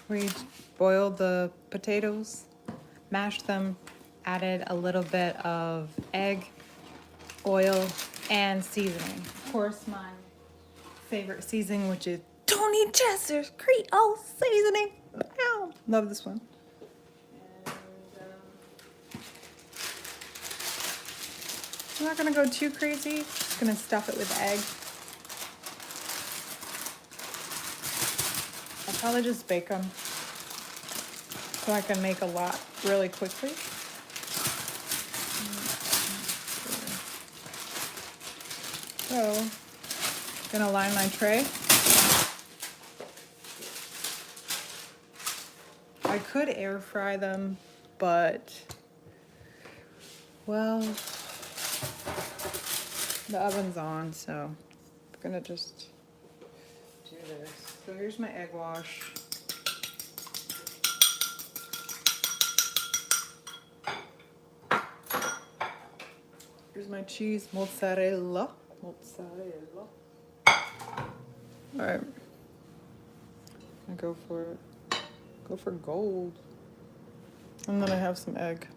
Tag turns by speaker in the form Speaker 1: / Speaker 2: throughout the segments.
Speaker 1: We boiled the potatoes, mashed them, added a little bit of egg, oil, and seasoning. Of course, my favorite seasoning, which is Tony Chester's Creole seasoning. Ow, love this one. I'm not gonna go too crazy. Just gonna stuff it with egg. I'll probably just bake them so I can make a lot really quickly. So, gonna line my tray. I could air fry them, but, well, the oven's on, so I'm gonna just do this. So here's my egg wash. Here's my cheese, mozzarella. Mozzarella. All right, I go for it. Go for gold. And then I have some egg.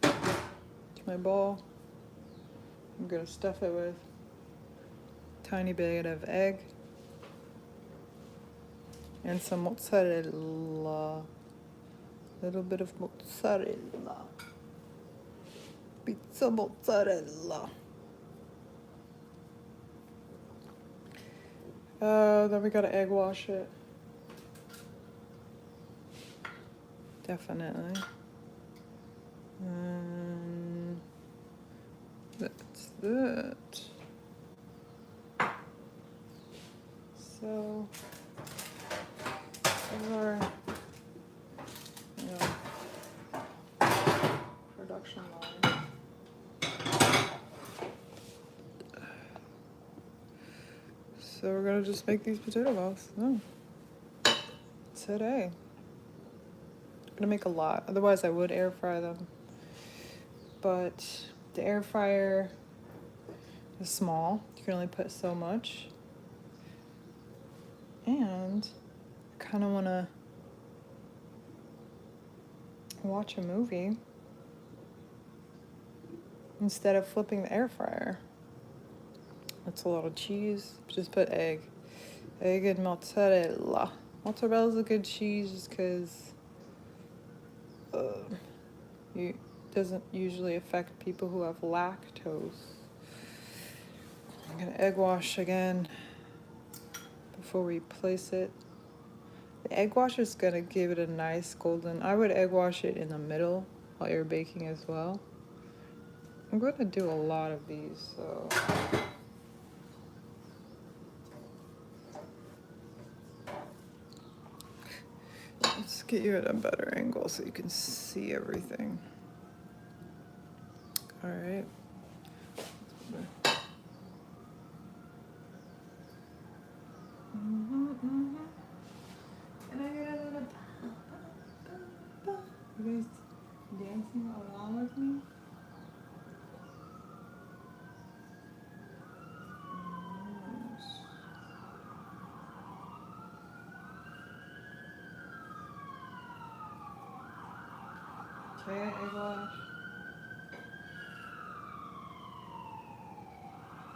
Speaker 1: To my bowl. I'm gonna stuff it with a tiny bit of egg and some mozzarella. Little bit of mozzarella. Pizza mozzarella. Then we gotta egg wash it. Definitely. And that's that. So, those are, production line. So we're gonna just make these potato balls. Oh. Today. I'm gonna make a lot. Otherwise I would air fry them. But the air fryer is small. You can only put so much. And I kinda wanna watch a movie instead of flipping the air fryer. That's a lot of cheese. Just put egg. Egg and mozzarella. Mozzarella is a good cheese just because it doesn't usually affect people who have lactose. I'm gonna egg wash again before we place it. The egg wash is gonna give it a nice golden. I would egg wash it in the middle while you're baking as well. I'm gonna do a lot of these, so. Let's get you at a better angle so you can see everything. All right. Can I get a little? You guys dancing along with me? Okay, egg wash.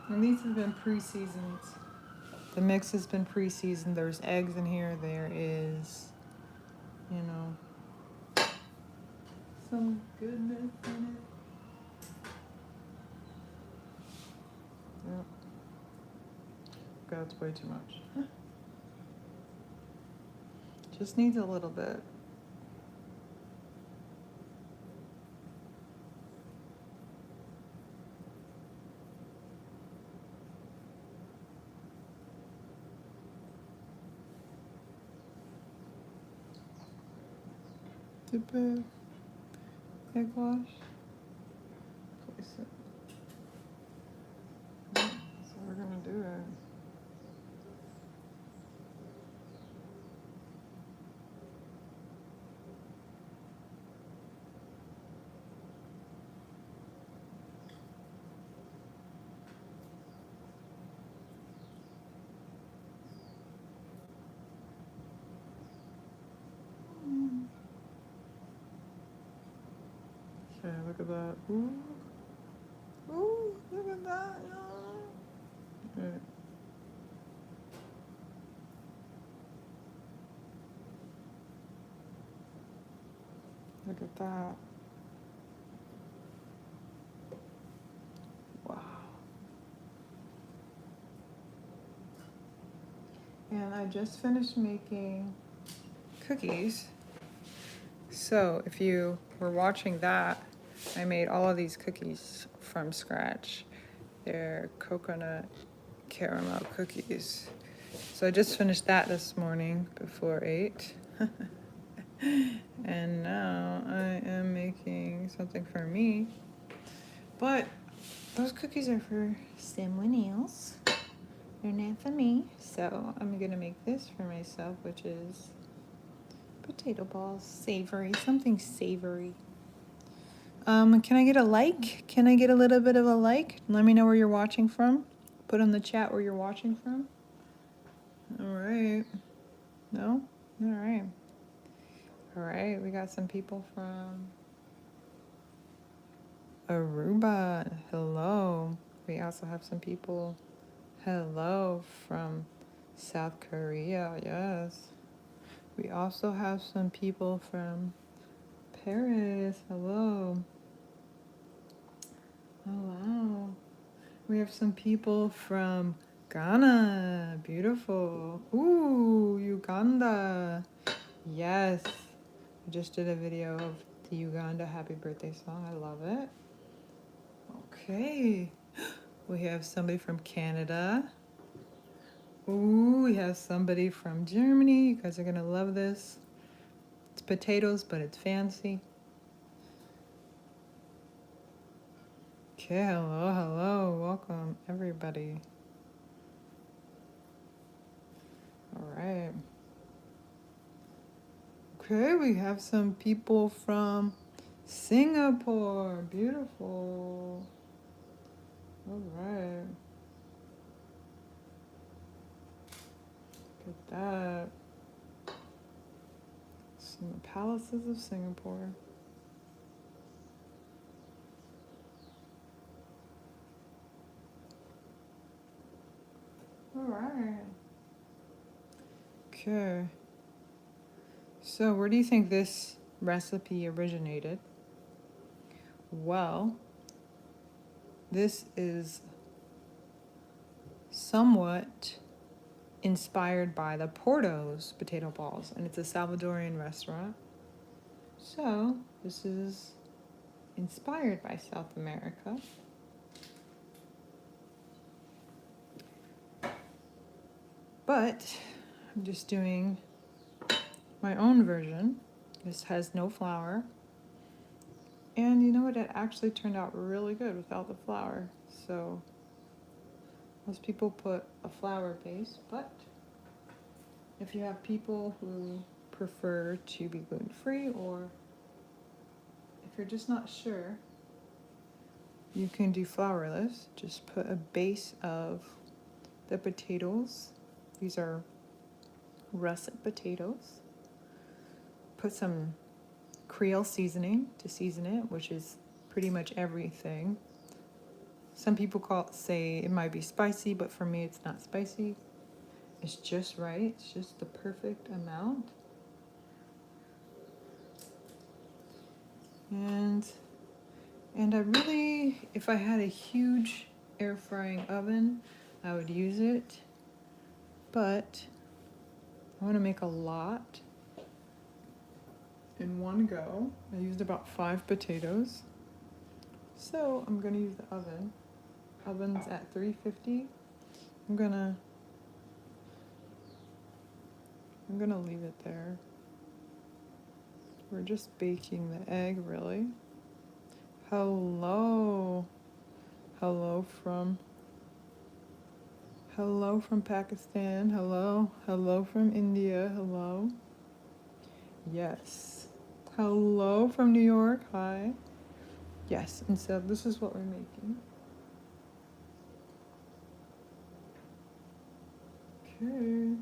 Speaker 1: And these have been pre-seasoned. The mix has been pre-seasoned. There's eggs in here. There is, some goodness in it. Yep. God, it's way too much. Just needs a little bit. Dip it. Egg wash. Place it. So we're gonna do it. Okay, look at that. Ooh. Ooh, look at that. Right. Look at that. Wow. And I just finished making cookies. So if you were watching that, I made all of these cookies from scratch. They're coconut caramel cookies. So I just finished that this morning before 8. And now I am making something for me. But those cookies are for someone else. They're not for me. So I'm gonna make this for myself, which is potato balls. Savory, something savory. Can I get a like? Can I get a little bit of a like? Let me know where you're watching from. Put in the chat where you're watching from. All right. No? All right. All right, we got some people from Aruba. Hello. We also have some people, hello, from South Korea. Yes. We also have some people from Paris. Hello. Oh, wow. We have some people from Ghana. Beautiful. Ooh, Uganda. Yes. I just did a video of the Uganda happy birthday song. I love it. Okay. We have somebody from Canada. Ooh, we have somebody from Germany. You guys are going to love this. It's potatoes, but it's fancy. Okay, hello, hello. Welcome, everybody. All right. Okay, we have some people from Singapore. Beautiful. All right. Look at that. Some palaces of Singapore. All right. Okay. So where do you think this recipe originated? Well, this is somewhat inspired by the Porto's potato balls, and it's a Salvadorian restaurant. So this is inspired by South America. But I'm just doing my own version. This has no flour. And you know what? It actually turned out really good without the flour. So most people put a flour base, but if you have people who prefer to be gluten-free, or if you're just not sure, you can do flourless. Just put a base of the potatoes. These are russet potatoes. Put some Creole seasoning to season it, which is pretty much everything. Some people say it might be spicy, but for me it's not spicy. It's just right. It's just the perfect amount. And I really, if I had a huge air frying oven, I would use it. But I want to make a lot in one go. I used about 5 potatoes. So I'm going to use the oven. Oven's at 350. I'm gonna leave it there. We're just baking the egg, really. Hello. Hello from Pakistan. Hello from India. Hello. Yes. Hello from New York. Hi. Yes, and so this is what we're making. Okay.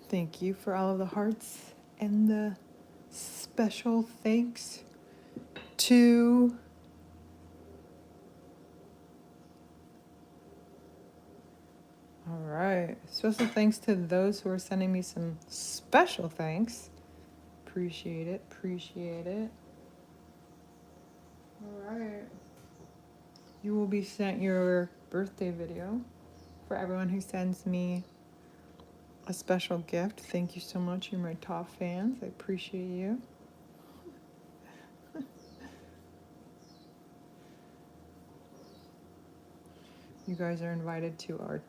Speaker 1: Thank you for all of the hearts and the special thanks 2. All right. Special thanks to those who are sending me some special thanks. Appreciate it. Appreciate it. All right. You will be sent your birthday video for everyone who sends me a special gift. Thank you so much. You're my top fans. I appreciate you. You guys are invited to our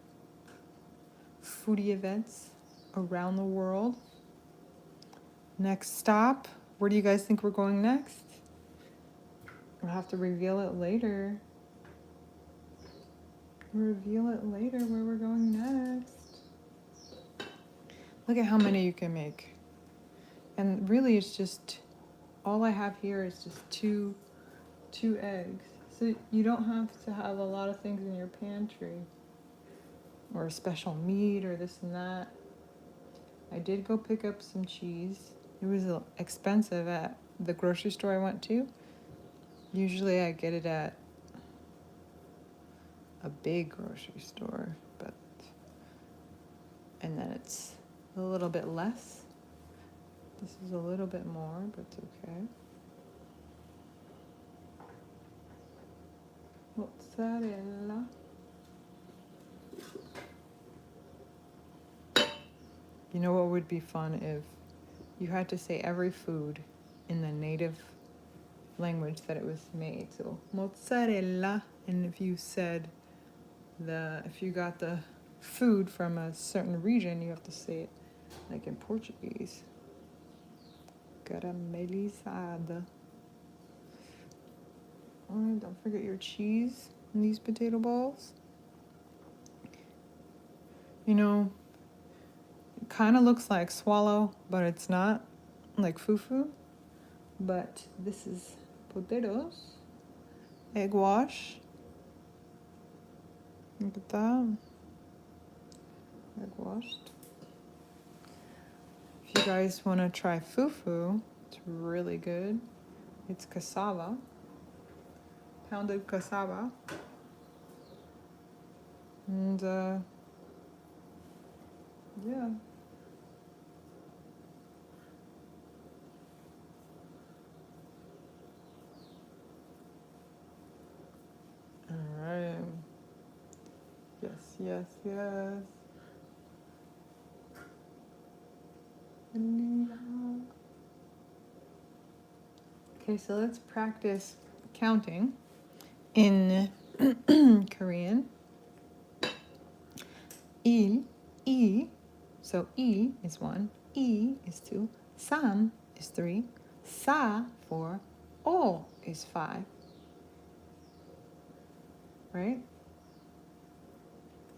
Speaker 1: foodie events around the world. Next stop. Where do you guys think we're going next? We'll have to reveal it later. Reveal it later where we're going next. Look at how many you can make. And really it's just, all I have here is just two eggs. So you don't have to have a lot of things in your pantry. Or a special meat or this and that. I did go pick up some cheese. It was expensive at the grocery store I went to. Usually I get it at a big grocery store, and then it's a little bit less. This is a little bit more, but it's okay. Mozzarella. You know what would be fun if you had to say every food in the native language that it was made. So mozzarella, and if you said if you got the food from a certain region, you have to say it like in Portuguese. Caramelizada. Oh, don't forget your cheese in these potato balls. You know, it kind of looks like swallow, but it's not, like fufu. But this is potatoes, egg wash. Look at that. Egg washed. If you guys want to try fufu, it's really good. It's cassava, pounded cassava. And yeah. All right. Yes, yes, yes. Okay, so let's practice counting in Korean. Il, I, so I is 1, I is 2, sam is 3, sa 4, o is 5. Right?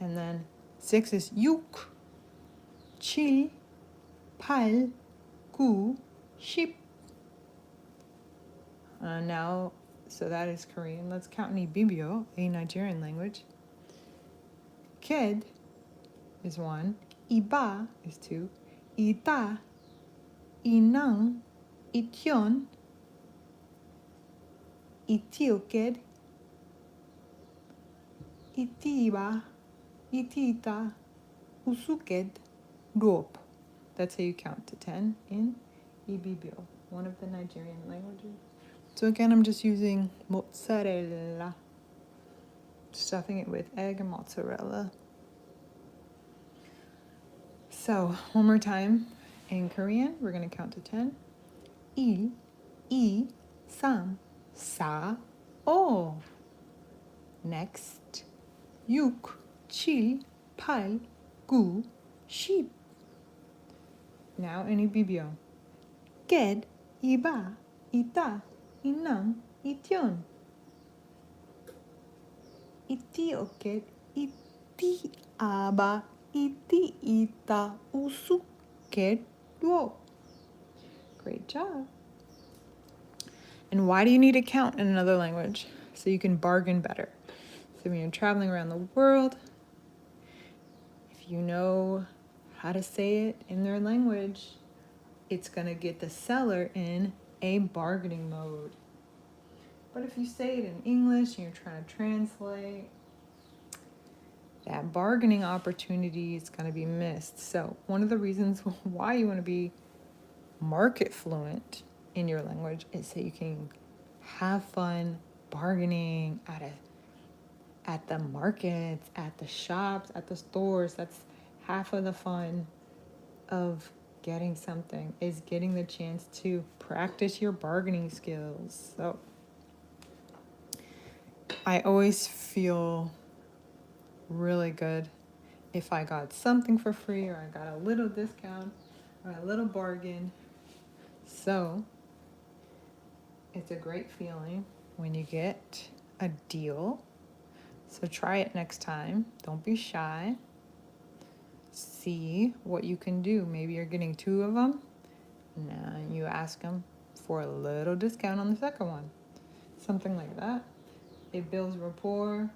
Speaker 1: And then 6 is yuk, 칠, 8, 9, 10. Now, so that is Korean. Let's count in Ibibio, a Nigerian language. Kid is 1, iba is 2, ita, inang, ityon, itioked, itiba, itita, usuked, rope. That's how you count to 10 in Ibibio, one of the Nigerian languages. So again, I'm just using mozzarella, stuffing it with egg and mozzarella. So one more time in Korean, we're going to count to 10. Il, I, sam, sa, o. Next, yuk, 칠, 8, 9, 10. Now in Ibibio. Ked, iba, ita, inang, ityon. Itioked, iti aba, iti ita, usuked, wo. Great job. And why do you need to count in another language? So you can bargain better. So when you're traveling around the world, if you know how to say it in their language, it's going to get the seller in a bargaining mode. But if you say it in English and you're trying to translate, that bargaining opportunity is going to be missed. So one of the reasons why you want to be market fluent in your language is so you can have fun bargaining at the markets, at the shops, at the stores. That's half of the fun of getting something, is getting the chance to practice your bargaining skills. So I always feel really good if I got something for free or I got a little discount or a little bargain. So it's a great feeling when you get a deal. So try it next time. Don't be shy. See what you can do. Maybe you're getting 2 of them. Now you ask them for a little discount on the second one. Something like that. It builds rapport.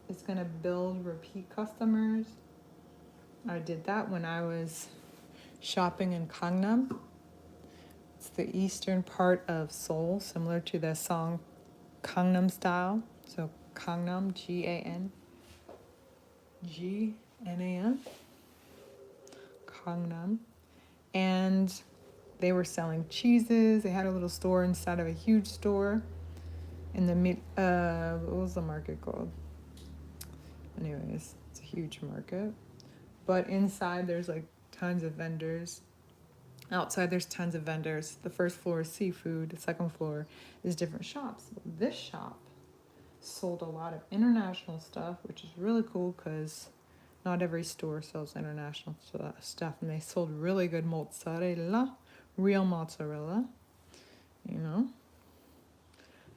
Speaker 1: It's going to build repeat customers. I did that when I was shopping in Gangnam. It's the eastern part of Seoul, similar to the song Gangnam Style. So Gangnam, G-N-A-M, Gangnam. And they were selling cheeses. They had a little store inside of a huge store in the what was the market called? Anyways, it's a huge market. But inside there's like tons of vendors. Outside there's tons of vendors. The first floor is seafood. The second floor is different shops. This shop sold a lot of international stuff, which is really cool because not every store sells international stuff. And they sold really good mozzarella, real mozzarella, you know.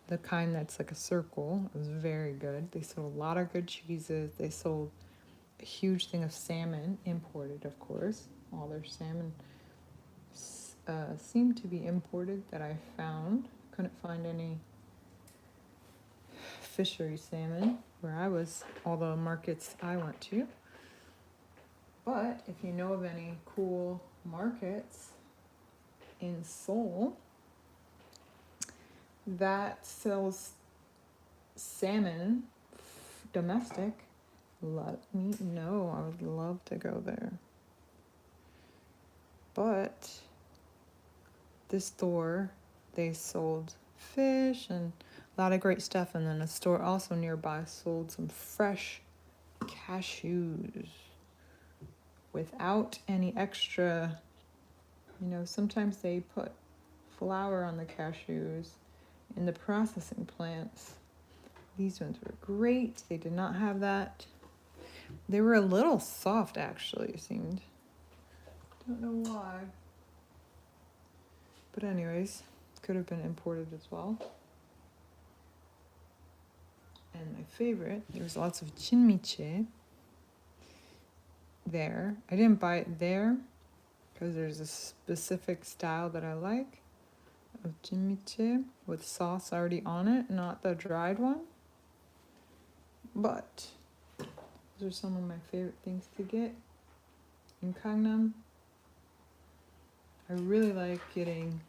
Speaker 1: The kind that's like a circle. It was very good. They sold a lot of good cheeses. They sold a huge thing of salmon, imported, of course. All their salmon seemed to be imported that I found. Couldn't find any fishery salmon where I was, all the markets I went to. But if you know of any cool markets in Seoul that sells salmon, domestic, let me know. I would love to go there. But this store, they sold fish and a lot of great stuff. And then a store also nearby sold some fresh cashews without any extra, you know, sometimes they put flour on the cashews in the processing plants. These ones were great. They did not have that. They were a little soft, actually, it seemed. Don't know why. But anyways, could have been imported as well. And my favorite, there was lots of jinmiche there. I didn't buy it there because there's a specific style that I like of jinmiche with sauce already on it, not the dried one. But those are some of my favorite things to get in Gangnam. I really like getting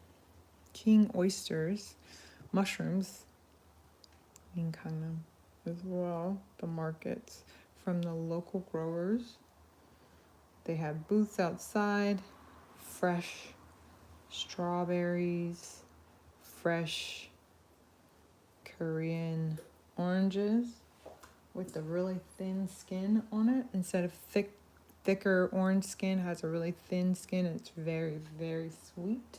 Speaker 1: king oysters, mushrooms in Gangnam as well. The markets from the local growers. They have booths outside, fresh strawberries, fresh Korean oranges with the really thin skin on it. Instead of thicker orange skin, has a really thin skin. It's very, very sweet.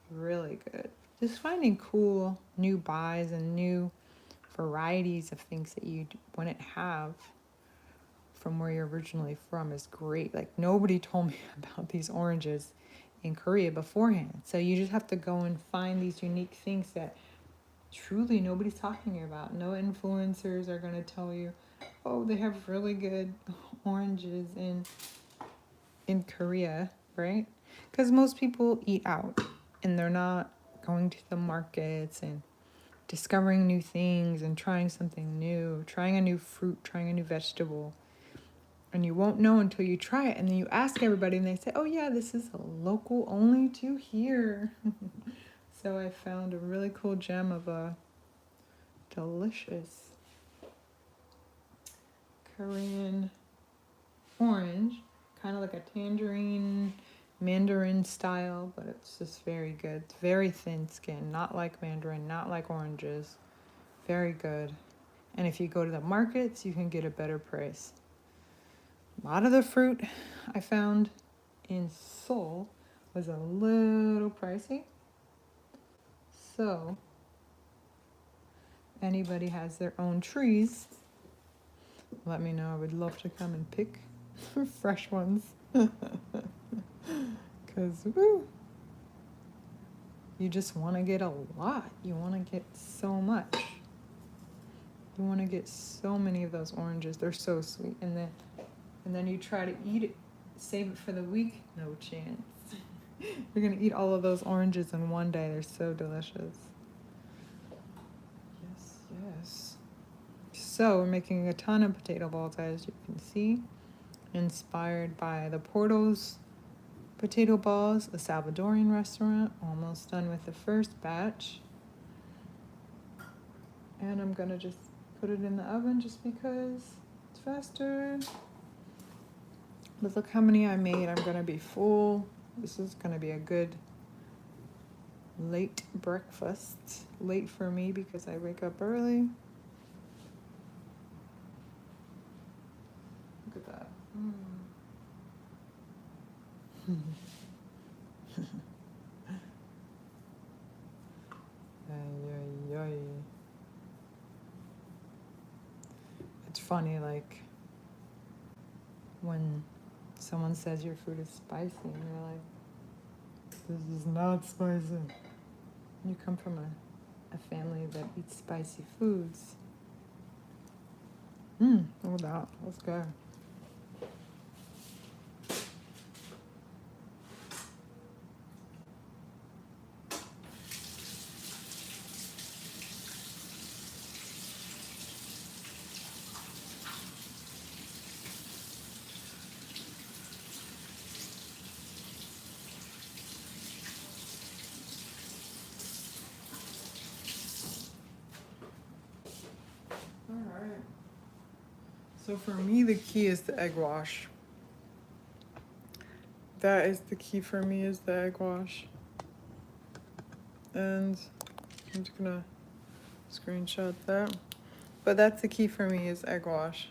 Speaker 1: Really good. Just finding cool new buys and new varieties of things that you wouldn't have from where you're originally from is great. Like, nobody told me about these oranges in Korea beforehand. So you just have to go and find these unique things that truly nobody's talking about. No influencers are going to tell you, oh, they have really good oranges in Korea, right? Because most people eat out and they're not going to the markets and discovering new things and trying something new, trying a new fruit, trying a new vegetable. And you won't know until you try it. And then you ask everybody and they say, oh yeah, this is a local only to here. So I found a really cool gem of a delicious. Korean orange, kind of like a tangerine mandarin style, but it's just very good. It's very thin skin, not like mandarin, not like oranges. Very good. And if you go to the markets, you can get a better price. A lot of the fruit I found in Seoul was a little pricey. So, anybody has their own trees, let me know. I would love to come and pick fresh ones. Because, woo, you just want to get a lot. You want to get so much. You want to get so many of those oranges. They're so sweet. And then you try to eat it, save it for the week. No chance. You're going to eat all of those oranges in one day. They're so delicious. Yes, yes. So we're making a ton of potato balls, as you can see. Inspired by the Porto's potato balls, a Salvadorian restaurant. Almost done with the first batch. And I'm going to just put it in the oven just because it's faster. But look how many I made. I'm going to be full. This is going to be a good late breakfast. Late for me because I wake up early. Look at that. Ay, ay, ay. It's funny, like, when someone says your food is spicy and you're like, this is not spicy. You come from a family that eats spicy foods. Look at that. Let's go. Alright. So for me, the key is the egg wash. That is the key for me, is the egg wash. And I'm just gonna screenshot that. But that's the key for me, is egg wash.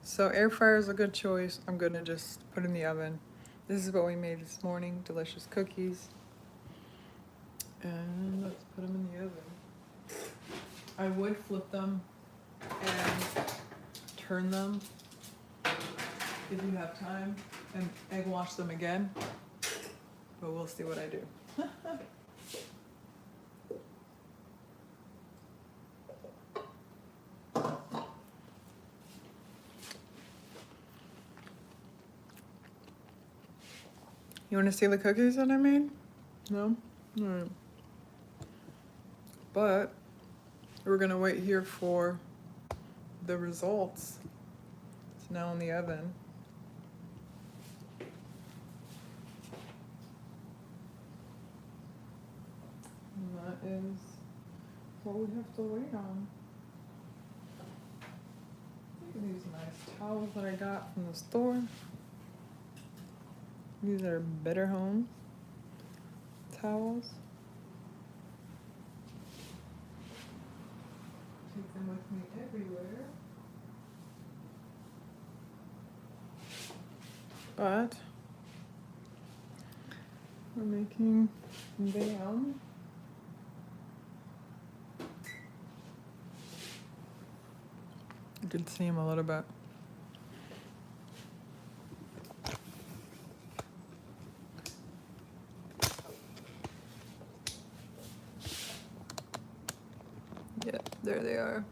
Speaker 1: So air fryer is a good choice. I'm gonna just put in the oven. This is what we made this morning, delicious cookies. And let's put them in the oven. I would flip them and turn them if you have time, and egg wash them again, but we'll see what I do. You want to see the cookies that I made? No? Alright. But we're gonna wait here for the results. It's now in the oven. And that is what we have to wait on. Look at these nice towels that I got from the store. These are Better Home towels. Take them with me everywhere. But we're making them. You can see them a little bit. Yeah, there they are.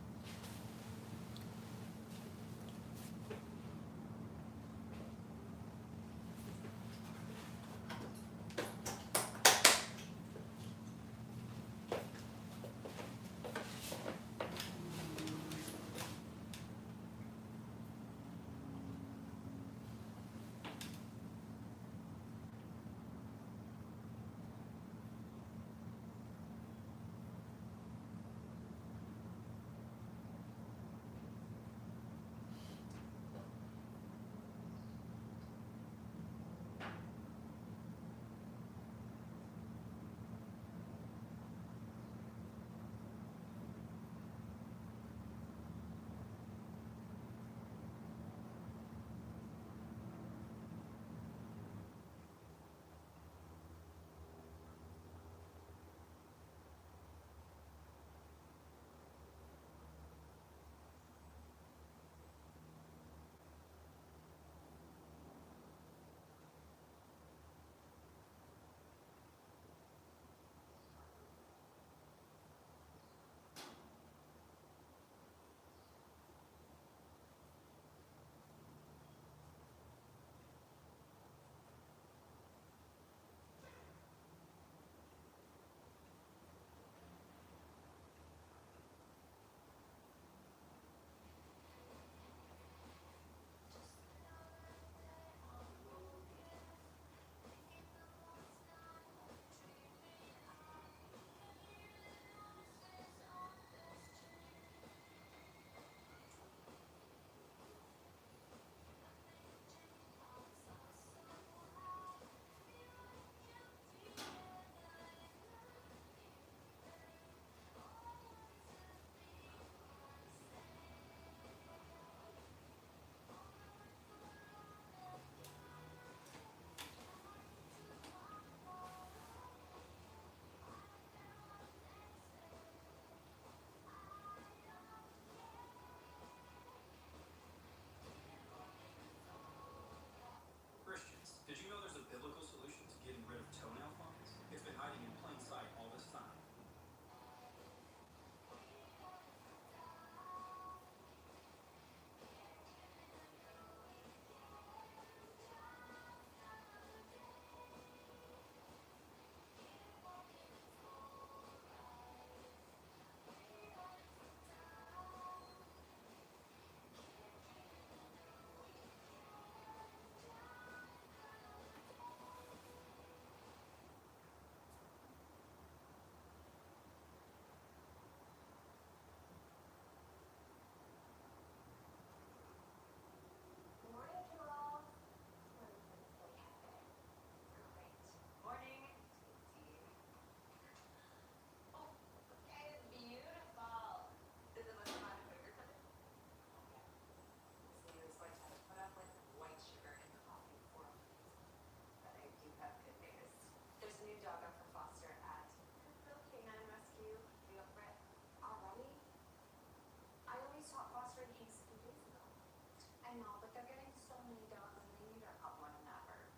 Speaker 2: I know, but they're getting so many dogs and they need our help more than ever.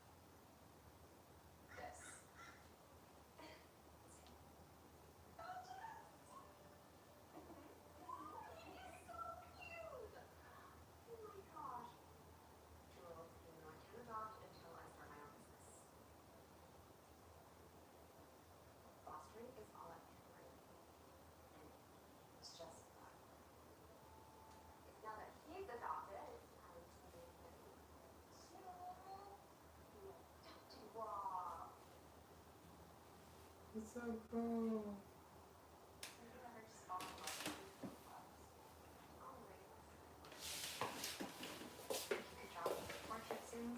Speaker 2: This.
Speaker 1: It's so cool.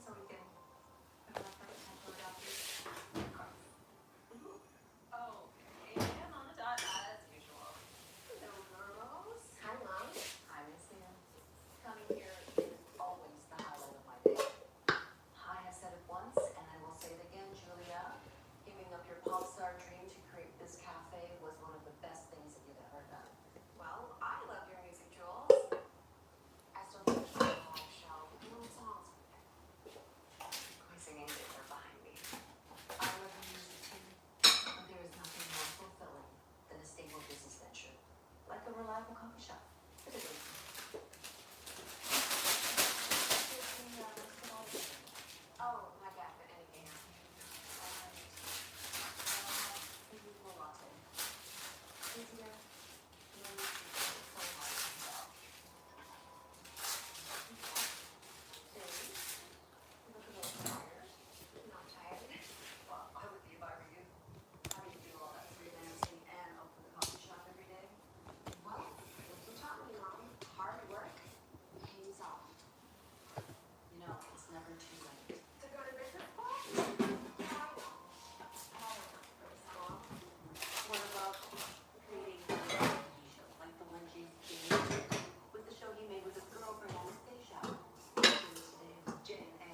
Speaker 2: So we can oh, and on the dot as usual. Hello, girls. Hi, Mom. Hi, Miss Sam. Coming here is always the highlight of my day. I have said it once, and I will say it again, Julia. Giving up your pop star dream to create this cafe was one of the best things that you've ever done. Well, I love your music, Jules. I still think it's a live show. No songs. My singing days are behind me. I love your music too, but there is nothing more fulfilling than a stable business venture, like a reliable coffee shop. Oh, my bad, but anything else? A usual latte. Easier. No need to be so hard on yourself. Dave, you look a little tired. Not tired. Well, I would be if I were you. How do you do all that freelancing and open the coffee shop every day? Well, what you taught me, Mom. Hard work pays off. You know, it's never too late. To go to business school? Yeah, I know. I don't have to go to school. What about creating a TV show like the one James did with the show he made with a girl from Anastasia? J&A.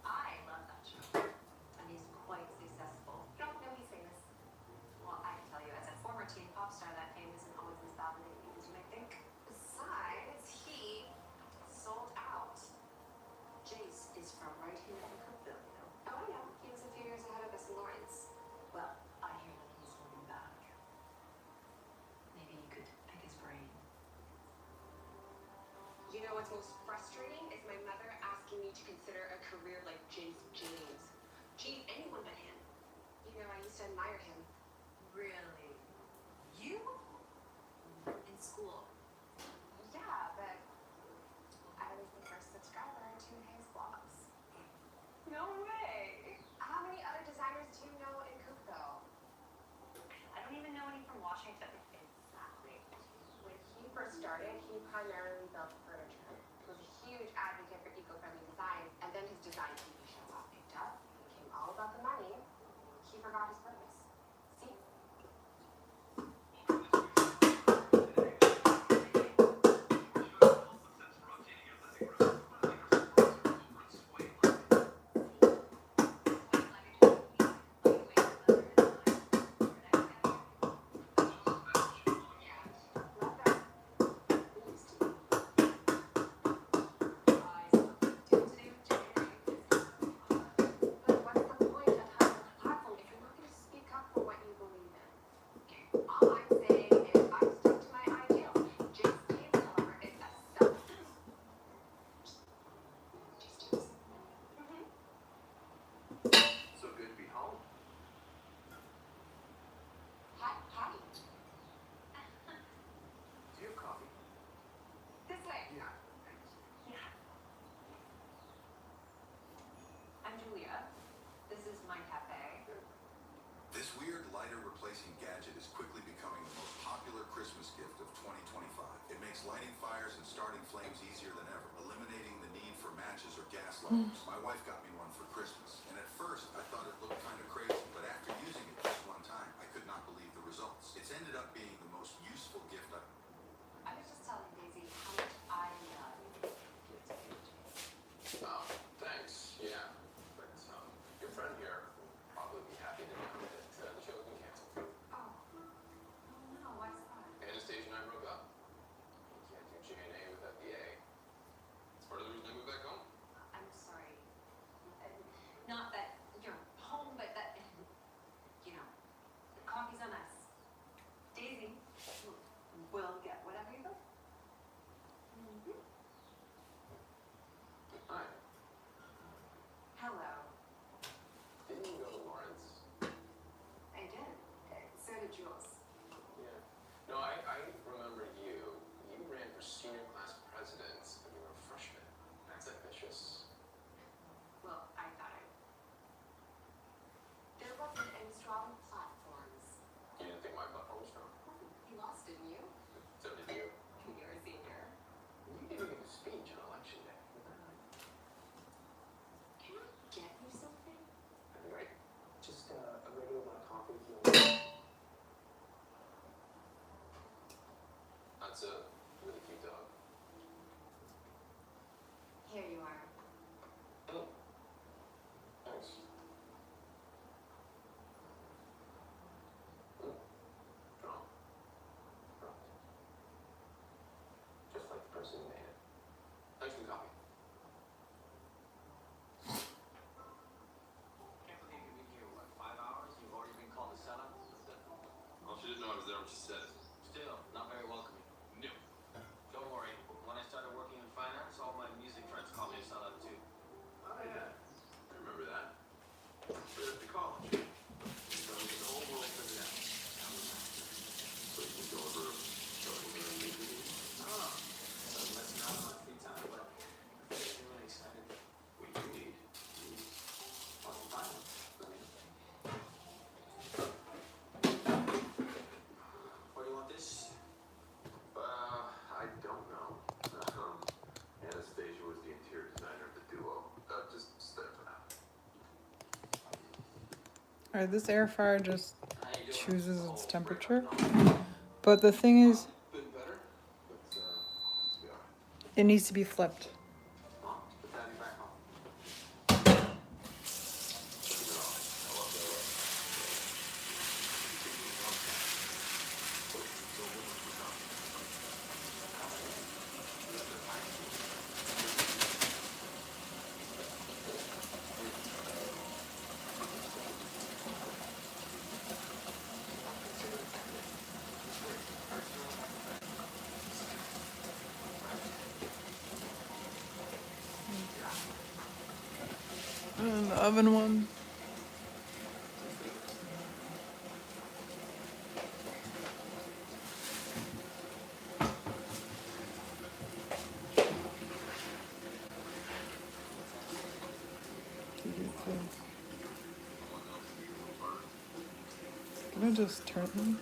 Speaker 2: I love that show. And he's quite successful. Don't know he's famous. Well, I can tell you, as a former teen pop star, that fame isn't always as validating as you might think. Besides, he sold out. Jace is from right here in Cookville, you know. Oh, I know. He was a few years ahead of us in Lawrence. Well, I hear that he's holding back. Maybe you could pick his brain. You know what's most frustrating is my mother asking me to consider a career like Jace James. Geez, anyone but him. You know, I used to admire him. Really? You? In school? Yeah, but I was the first subscriber to his blogs. No way! How many other designers do you know in Cookville? I don't even know any from Washington. Exactly. When he first started, he primarily built furniture. He was a huge advocate for eco-friendly design, and then his design TV show got picked up. It became all about the money. He forgot his purpose. See? Love that. We used to be. But what's the point of having a platform if you're not going to speak up for what you believe in? All I'm saying is I stuck to my ideals. Jace James, however, is a self. Jace James.
Speaker 3: So good to be home.
Speaker 2: Hi.
Speaker 3: Do you have coffee?
Speaker 2: This way.
Speaker 3: Yeah, thanks.
Speaker 2: Yeah. I'm Julia. This is my cafe.
Speaker 4: This weird lighter replacing gadget is quickly becoming the most popular Christmas gift of 2025. It makes lighting fires and starting flames easier than ever, eliminating the need for matches or gas lighters. My wife got me one for Christmas, and at first I thought it looked kind of crazy, but after using it just one time, I could not believe the results. It's ended up being the most useful gift I've...
Speaker 2: I was just telling Daisy how much I love gifts.
Speaker 3: Oh, thanks. Yeah. But your friend here will probably be happy to know that the show has been canceled.
Speaker 2: Oh. No, why's that?
Speaker 3: Anastasia and I broke up. You can't do J&A without the A.
Speaker 1: Alright, this air fryer just chooses its temperature. But the thing is,
Speaker 3: Bit better, but it's be alright.
Speaker 1: it needs to be flipped.
Speaker 3: Huh? Put Daddy back on.
Speaker 1: And the oven one. Can I just turn them?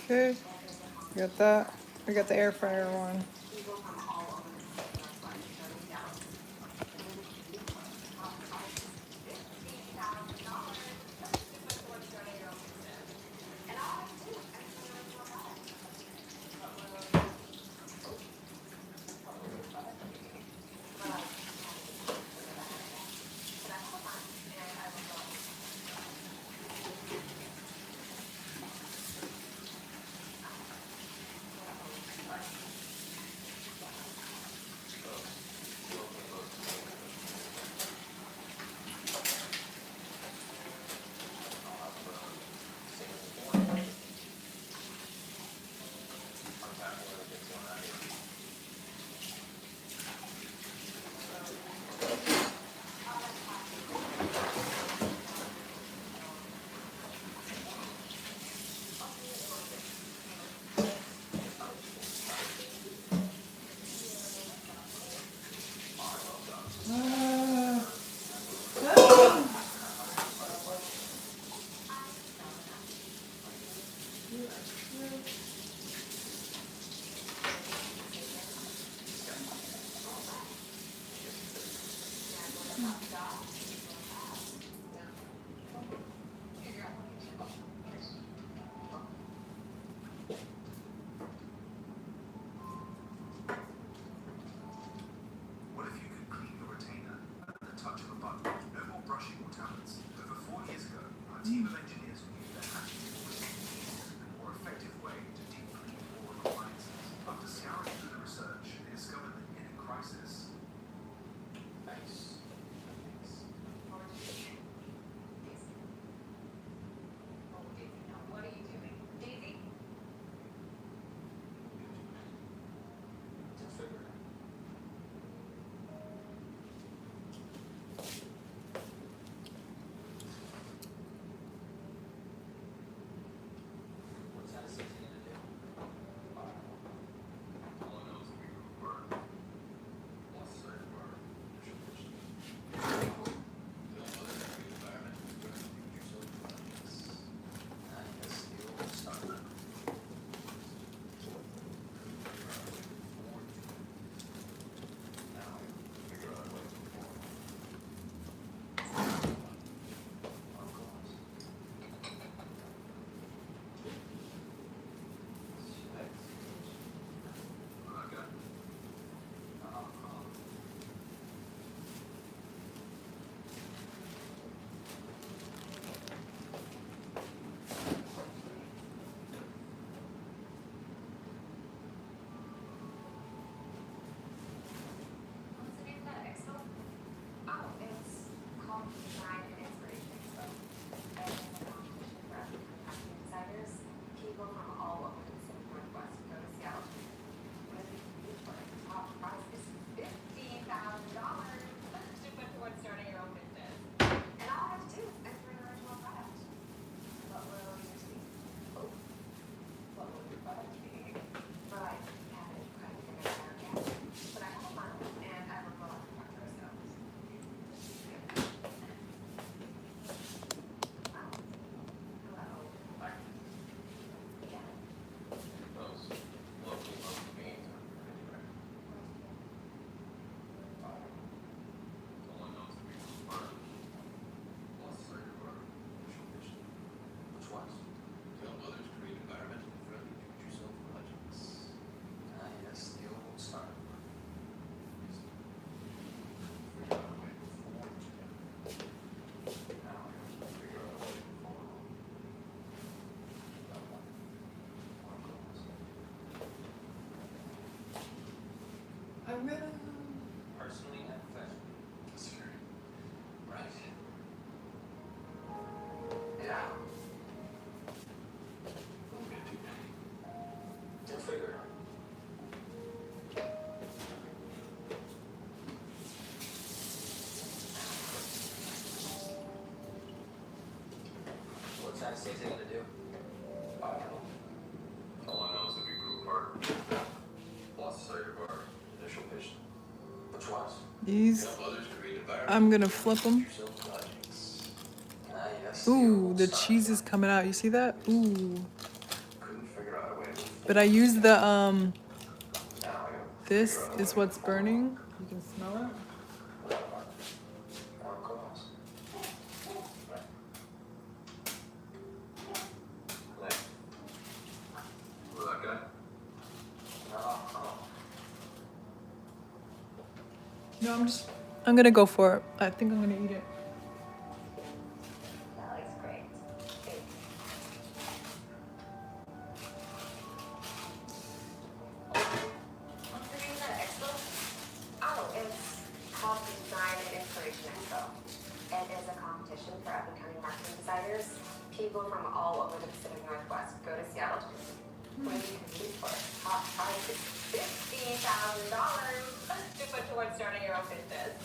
Speaker 1: Okay, we got that. We got the air fryer one.
Speaker 4: What if you could clean your retainer at the touch of a button? No more brushing or tablets. Over 4 years ago, our team of engineers knew there had to be a easier and more effective way to deep clean all appliances. After scouring through the research, they discovered that in a crisis,
Speaker 3: Nice.
Speaker 2: design and inspiration expo. And it's a competition for upcoming marketing designers. People from all over the Pacific Northwest go to Seattle. What do you compete for? The top prize is $15,000 to put towards starting your own business. And all I have to do is enter an original product. What will yours be? Oh, what will your product be? Well, I haven't quite figured it out yet. But I have a month and I will go on the proctor, so. Wow. Hello. Yeah.
Speaker 3: Those lovely beans are pretty rare. No one knows the reason why. Plus, which ones? Help others create environmentally friendly do-it-yourself projects. Ah, yes, the old style. Figure out a way before together. Now I have to figure out a way before. That one. I'm gonna personally and professionally. Scary. Right. Yeah. What am I gonna do now? You'll figure it out.
Speaker 5: What's Anastasia gonna do?
Speaker 3: I don't know. All I know is that we grew apart. Lost sight of our initial vision.
Speaker 5: Which ones?
Speaker 1: These,
Speaker 3: Help others create environment.
Speaker 1: I'm gonna flip them.
Speaker 3: Do-it-yourself projects.
Speaker 5: Ah, yes.
Speaker 1: Ooh, the
Speaker 5: style.
Speaker 1: cheese is coming out. You see that? Ooh.
Speaker 3: Couldn't figure out a way to move
Speaker 1: But I use the
Speaker 3: Now I gotta
Speaker 1: this
Speaker 3: figure out a
Speaker 1: is
Speaker 3: way
Speaker 1: what's
Speaker 3: to move
Speaker 1: burning. You can smell it.
Speaker 5: Corncarls.
Speaker 3: Like, with that guy?
Speaker 5: No.
Speaker 1: No, I'm gonna go for it. I think I'm gonna eat it.
Speaker 2: That looks great. Thanks. What's the name of that expo? Oh, it's called the Design and Inspiration Expo. It is a competition for up-and-coming marketing designers. People from all over the Pacific Northwest go to Seattle to what do you compete for? Top prize is $15,000 to put towards starting your own business.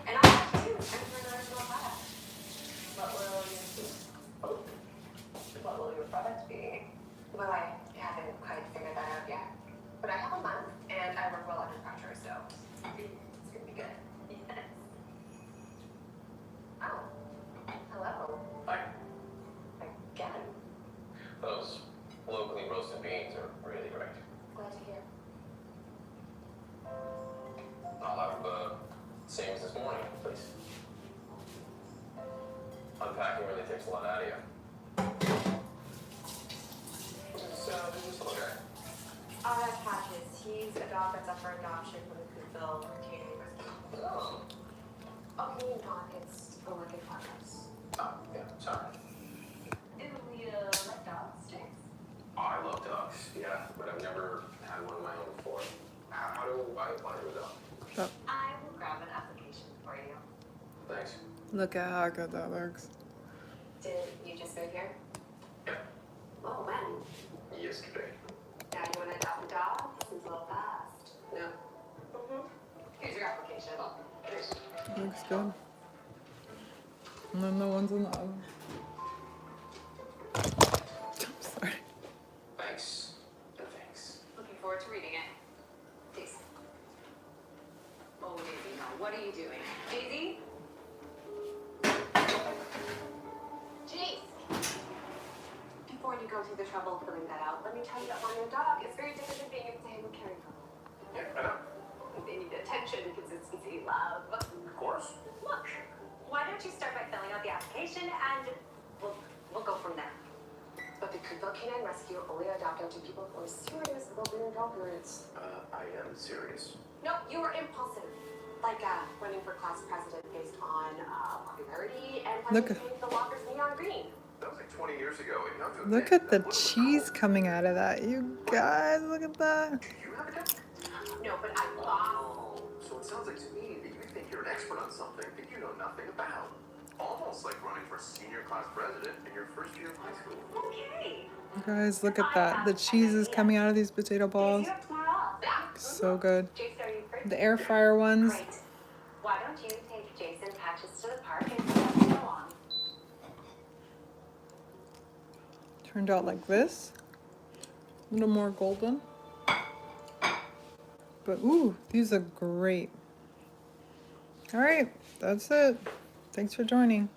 Speaker 2: And all I have to do is enter an original product. What will yours be? Oh. What will your product be? Well, I haven't quite figured that out yet. But I have a month, and I work well under pressure, so it's gonna be good. Yes. Oh. Hello.
Speaker 3: Hi.
Speaker 2: Again.
Speaker 3: Those locally roasted beans are really great.
Speaker 2: Glad to hear.
Speaker 3: I'll have same as this morning, please. Unpacking really takes a lot out of you. Who's this little guy?
Speaker 2: That's Patches. He's a dog that's up for adoption from the Coopville Catering Rescue.
Speaker 3: Oh.
Speaker 2: Okay, not. It's a work in progress.
Speaker 3: Oh, yeah, sorry.
Speaker 2: We like dogs, James.
Speaker 3: Oh, I love dogs, yeah, but I've never had one of my own before. How do I apply to a dog?
Speaker 1: Oh,
Speaker 2: I will grab an application for you.
Speaker 3: Thanks.
Speaker 1: look at how good that looks.
Speaker 2: Did you just move here?
Speaker 3: Yeah,
Speaker 2: Oh, when?
Speaker 3: yesterday.
Speaker 2: Now you want to adopt a dog? Seems a little fast. No. Here's your application.
Speaker 3: Thanks.
Speaker 1: Looks good. And then the ones in the oven. I'm sorry.
Speaker 3: Thanks. And thanks.
Speaker 2: Looking forward to reading it. Peace. Oh, Daisy, no. What are you doing? Daisy? Jeez. Before you go through the trouble of filling that out, let me tell you that wanting a dog is very different than being able to handle caring for them.
Speaker 3: Yeah, I know.
Speaker 2: They need attention, consistency, love.
Speaker 3: Of course.
Speaker 2: Look, why don't you start by filling out the application and we'll go from there. But the Coopville Canine Rescue only adopt out to people who are serious about being dog parents.
Speaker 3: I am serious.
Speaker 2: No, you were impulsive. Like running for class president based on popularity and
Speaker 1: Look
Speaker 2: planning to paint the lockers neon green.
Speaker 3: That was like 20 years ago. And you have to
Speaker 1: Look
Speaker 3: admit,
Speaker 1: at the
Speaker 3: that would've been
Speaker 1: cheese
Speaker 3: cool.
Speaker 1: coming out of that. You guys, look at that.
Speaker 3: Do you have a dog?
Speaker 2: No, but I lost.
Speaker 3: Oh, so it sounds like to me that you think you're an expert on something that you know nothing about. Almost like running for senior class president in your first year of high school.
Speaker 2: Okay.
Speaker 1: Guys, look at that. The cheese is coming out of these potato balls. So good.
Speaker 2: Jason, are you free?
Speaker 1: The air fryer ones.
Speaker 2: Great. Why don't you take Jason Patches to the park and play along?
Speaker 1: Turned out like this. A little more golden. But ooh, these are great. All right, that's it. Thanks for joining.